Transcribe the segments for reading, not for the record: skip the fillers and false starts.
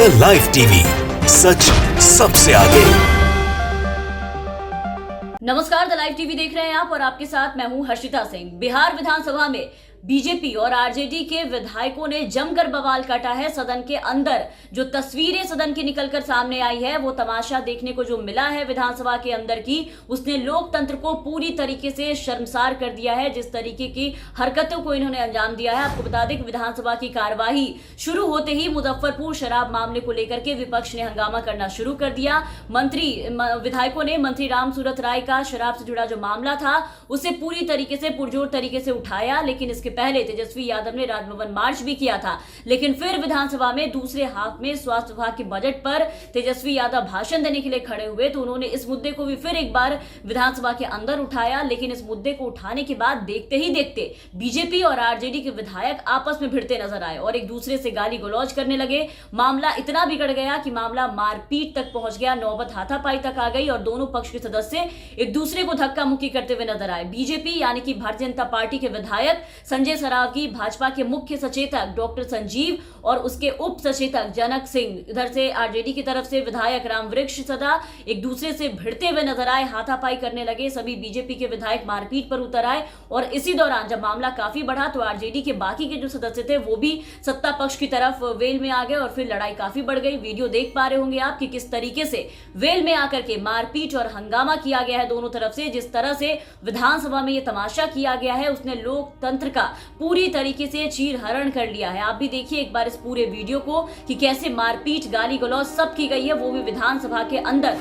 The live TV, सच सबसे आगे। नमस्कार, द लाइव टीवी देख रहे हैं आप और आपके साथ मैं हूं हर्षिता सिंह। बिहार विधानसभा में बीजेपी और आरजेडी के विधायकों ने जमकर बवाल काटा है। सदन के अंदर जो तस्वीरें सदन की निकलकर सामने आई है, वो तमाशा देखने को जो मिला है विधानसभा के अंदर की, उसने लोकतंत्र को पूरी तरीके से शर्मसार कर दिया है। जिस तरीके की हरकतों को इन्होंने अंजाम दिया है, आपको बता दें कि विधानसभा की कार्यवाही शुरू होते ही मुजफ्फरपुर शराब मामले को लेकर के विपक्ष ने हंगामा करना शुरू कर दिया। विधायकों ने मंत्री रामसूरत राय का शराब से जुड़ा जो मामला था, उसे पूरी तरीके से पुरजोर तरीके से उठाया। लेकिन इसके पहले तेजस्वी यादव ने राजभवन मार्च भी किया था। लेकिन फिर विधानसभा में दूसरे हाफ में स्वास्थ्य विभाग के बजट पर तेजस्वी यादव भाषण देने के लिए खड़े हुए, तो उन्होंने इस मुद्दे को भी फिर एक बार विधानसभा के अंदर उठाया। लेकिन इस मुद्दे को उठाने के बाद देखते ही देखते बीजेपी और आरजेडी के विधायक आपस में भिड़ते नजर आए और एक दूसरे से गाली गलौज करने लगे। मामला इतना बिगड़ गया कि मामला मारपीट तक पहुंच गया, नौबत हाथापाई तक आ गई और दोनों पक्ष के सदस्य एक दूसरे को धक्का मुक्की करते हुए नजर आए। बीजेपी यानी कि भारतीय जनता पार्टी के विधायक संजय सरावगी, भाजपा के मुख्य सचेतक डॉक्टर संजीव और उसके उप सचेतक जनक सिंह, इधर से आरजेडी की तरफ से विधायक रामवृक्ष सदा एक दूसरे से भिड़ते हुए नजर आए, हाथापाई करने लगे। सभी बीजेपी के विधायक मारपीट पर उतर आए और इसी दौरान जब मामला काफी बढ़ा तो आरजेडी के बाकी के जो सदस्य थे वो भी सत्ता पक्ष की तरफ वेल में आ गए और फिर लड़ाई काफी बढ़ गई। वीडियो देख पा रहे होंगे आप कि किस तरीके से वेल में आकर के मारपीट और हंगामा किया गया है दोनों तरफ से। जिस तरह से विधानसभा में यह तमाशा किया गया है, उसने लोकतंत्र का पूरी तरीके से चीर हरण कर लिया है। आप भी देखिए एक बार इस पूरे वीडियो को कि कैसे मारपीट, गाली गलौज सब की गई है, वो भी विधानसभा के अंदर।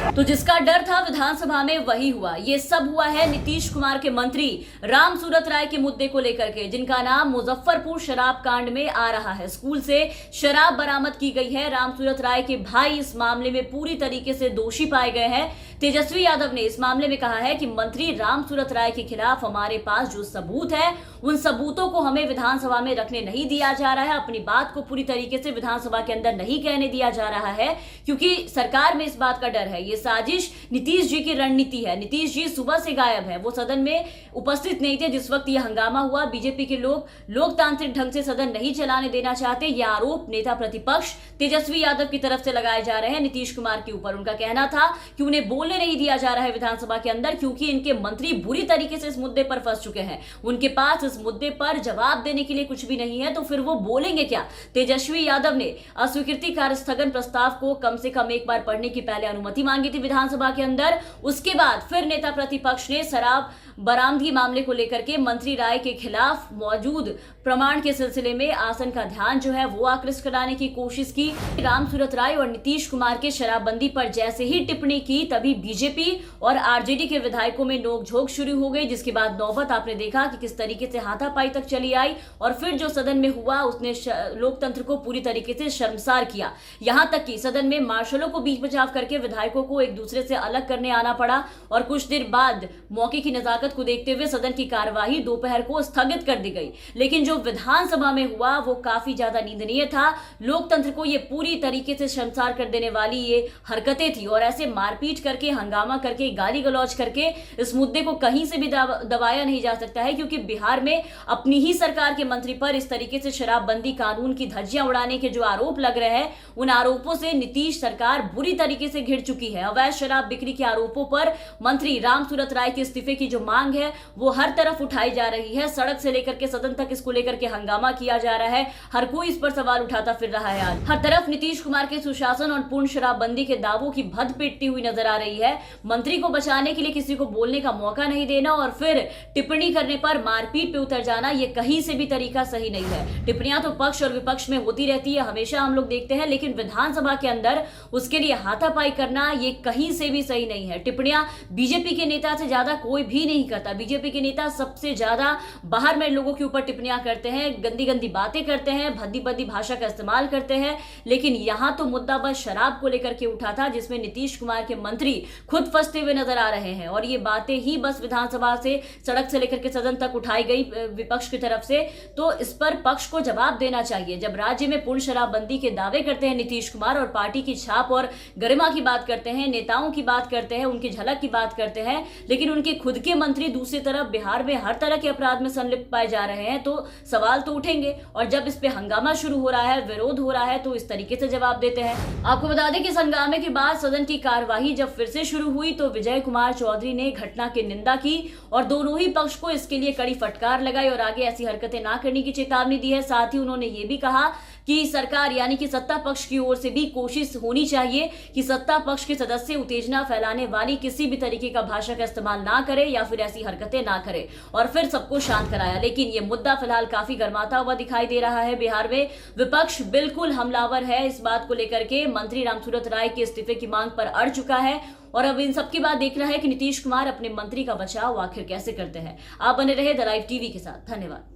तो जिसका डर था विधानसभा में वही हुआ। ये सब हुआ है नीतीश कुमार के मंत्री रामसूरत राय के मुद्दे को लेकर के, जिनका नाम मुजफ्फरपुर शराब कांड में आ रहा है। स्कूल से शराब बरामद की गई है। रामसूरत राय के भाई इस मामले में पूरी तरीके से दोषी पाए गए हैं। तेजस्वी यादव ने इस मामले में कहा है कि मंत्री रामसूरत राय के खिलाफ हमारे पास जो सबूत है, उन सबूतों को हमें विधानसभा में रखने नहीं दिया जा रहा है। अपनी बात को पूरी तरीके से विधानसभा के अंदर नहीं कहने दिया जा रहा है, क्योंकि सरकार में इस बात का डर है। ये साजिश नीतीश जी की रणनीति है। नीतीश जी सुबह से गायब है, वो सदन में उपस्थित नहीं थे जिस वक्त यह हंगामा हुआ। बीजेपी के लोग लोकतांत्रिक ढंग से सदन नहीं चलाने देना चाहते। यह आरोप नेता प्रतिपक्ष तेजस्वी यादव की तरफ से लगाए जा रहे हैं नीतीश कुमार के ऊपर। उनका कहना था कि उन्हें बोलने नहीं दिया जा रहा है विधानसभा के अंदर, क्योंकि इनके मंत्री बुरी तरीके से इस मुद्दे पर फंस चुके हैं। उनके पास इस मुद्दे पर जवाब देने के लिए कुछ भी नहीं है, तो फिर वो बोलेंगे क्या। तेजस्वी यादव ने अस्वीकृति कार्यस्थगन प्रस्ताव को कम से कम एक बार पढ़ने की पहले अनुमति मांगी थी विधानसभा के अंदर। उसके बाद फिर नेता प्रतिपक्ष ने शराब बरामदगी मामले को लेकर के मंत्री राय के खिलाफ मौजूद प्रमाण के सिलसिले में आसन का ध्यान जो है वो आकृष्ट कराने की कोशिश की। रामसूरत राय और नीतीश कुमार के शराबबंदी पर जैसे ही टिप्पणी की, तभी बीजेपी और आरजेडी के विधायकों में नोकझोंक शुरू हो गई, जिसके बाद नौबत आपने देखा कि किस तरीके से हाथापाई तक चली आई और फिर जो सदन में हुआ उसने लोकतंत्र को पूरी तरीके से शर्मसार किया। यहां तक कि सदन में मार्शलों को बीच बचाव करके विधायकों को एक दूसरे से अलग करने आना पड़ा और कुछ देर बाद मौके की नजाकत को देखते हुए सदन की कार्यवाही दोपहर को स्थगित कर दी गई। लेकिन जो विधानसभा में हुआ वो काफी ज्यादा निंदनीय था। लोकतंत्र को ये पूरी तरीके से शर्मसार कर देने वाली ये हरकतें थी और ऐसे मारपीट करके, हंगामा करके, गाली गलौज करके इस मुद्दे को कहीं से भी दबाया नहीं जा सकता है, क्योंकि बिहार में अपनी ही सरकार के मंत्री पर इस तरीके से शराबबंदी कानून की धज्जियां उड़ाने के जो आरोप लग रहे हैं, उन आरोपों से नीतीश सरकार बुरी तरीके से घिर चुकी है। अवैध शराब बिक्री के आरोपों पर मंत्री रामसूरत राय के इस्तीफे की जो मांग है वो हर तरफ उठाई जा रही है। सड़क से लेकर के सदन तक इसको लेकर के हंगामा किया जा रहा है। हर कोई इस पर सवाल उठाता फिर रहा है। आज हर तरफ नीतीश कुमार के सुशासन और पूर्ण शराबबंदी के दावों की भद पिटती हुई नजर आ रही है। मंत्री को बचाने के लिए किसी को बोलने का मौका नहीं देना और फिर टिप्पणी करने पर मारपीट पे उतर जाना, ये कहीं से भी तरीका सही नहीं है। टिप्पणियां तो पक्ष और विपक्ष में होती रहती है, हमेशा हम लोग देखते हैं, लेकिन विधानसभा के अंदर उसके लिए हाथापाई करना ये कहीं से भी सही नहीं है। टिप्पणियां बीजेपी के नेता से ज्यादा कोई भी नहीं करता। बीजेपी के नेता सबसे ज्यादा बाहर में लोगों के ऊपर टिप्पणियां करते हैं, गंदी गंदी बातें करते हैं, भद्दी भद्दी भाषा का इस्तेमाल करते हैं। लेकिन यहां तो मुद्दा बस शराब को लेकर के उठा था, जिसमें नीतीश कुमार के मंत्री खुद फंसते हुए नजर आ रहे हैं। और ये बातें ही बस विधानसभा से, सड़क से लेकर के सदन तक उठाई गई विपक्ष की तरफ से। तो इस पर पक्ष को जवाब देना चाहिए। जब राज्य में पूर्ण शराबबंदी के दावे करते हैं नीतीश कुमार और पार्टी की छाप और गरिमा की बात करते हैं, नेताओं की बात करते हैं, उनकी झलक की बात करते हैं, लेकिन उनके खुद के मंत्री दूसरी तरफ बिहार में हर तरह के अपराध में संलिप्त पाए जा रहे हैं, तो सवाल तो उठेंगे। और जब इस पे हंगामा शुरू हो रहा है, विरोध हो रहा है, तो इस तरीके से जवाब देते हैं। आपको बता दें कि इस हंगामे के बाद सदन की कार्यवाही जब फिर से शुरू हुई तो विजय कुमार चौधरी ने घटना की निंदा की और दोनों ही पक्ष को इसके लिए कड़ी फटकार लगाई और आगे ऐसी हरकतें ना करने की चेतावनी दी है। साथ ही उन्होंने ये भी कहा कि सरकार यानी कि सत्ता पक्ष की ओर से भी कोशिश होनी चाहिए कि सत्ता पक्ष के सदस्य उत्तेजना फैलाने वाली किसी भी तरीके का भाषा का इस्तेमाल ना करे या फिर ऐसी हरकतें ना करे, और फिर सबको शांत कराया। लेकिन ये मुद्दा फिलहाल काफी गर्माता हुआ दिखाई दे रहा है। बिहार में विपक्ष बिल्कुल हमलावर है। इस बात को लेकर के मंत्री रामसूरत राय के इस्तीफे की मांग पर अड़ चुका है और अब इन सबकी बात देख रहा है कि नीतीश कुमार अपने मंत्री का बचाव आखिर कैसे करते हैं। आप बने रहे द लाइव टीवी के साथ। धन्यवाद।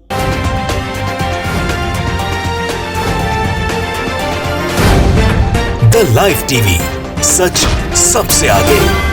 द लाइव टीवी, सच सबसे आगे।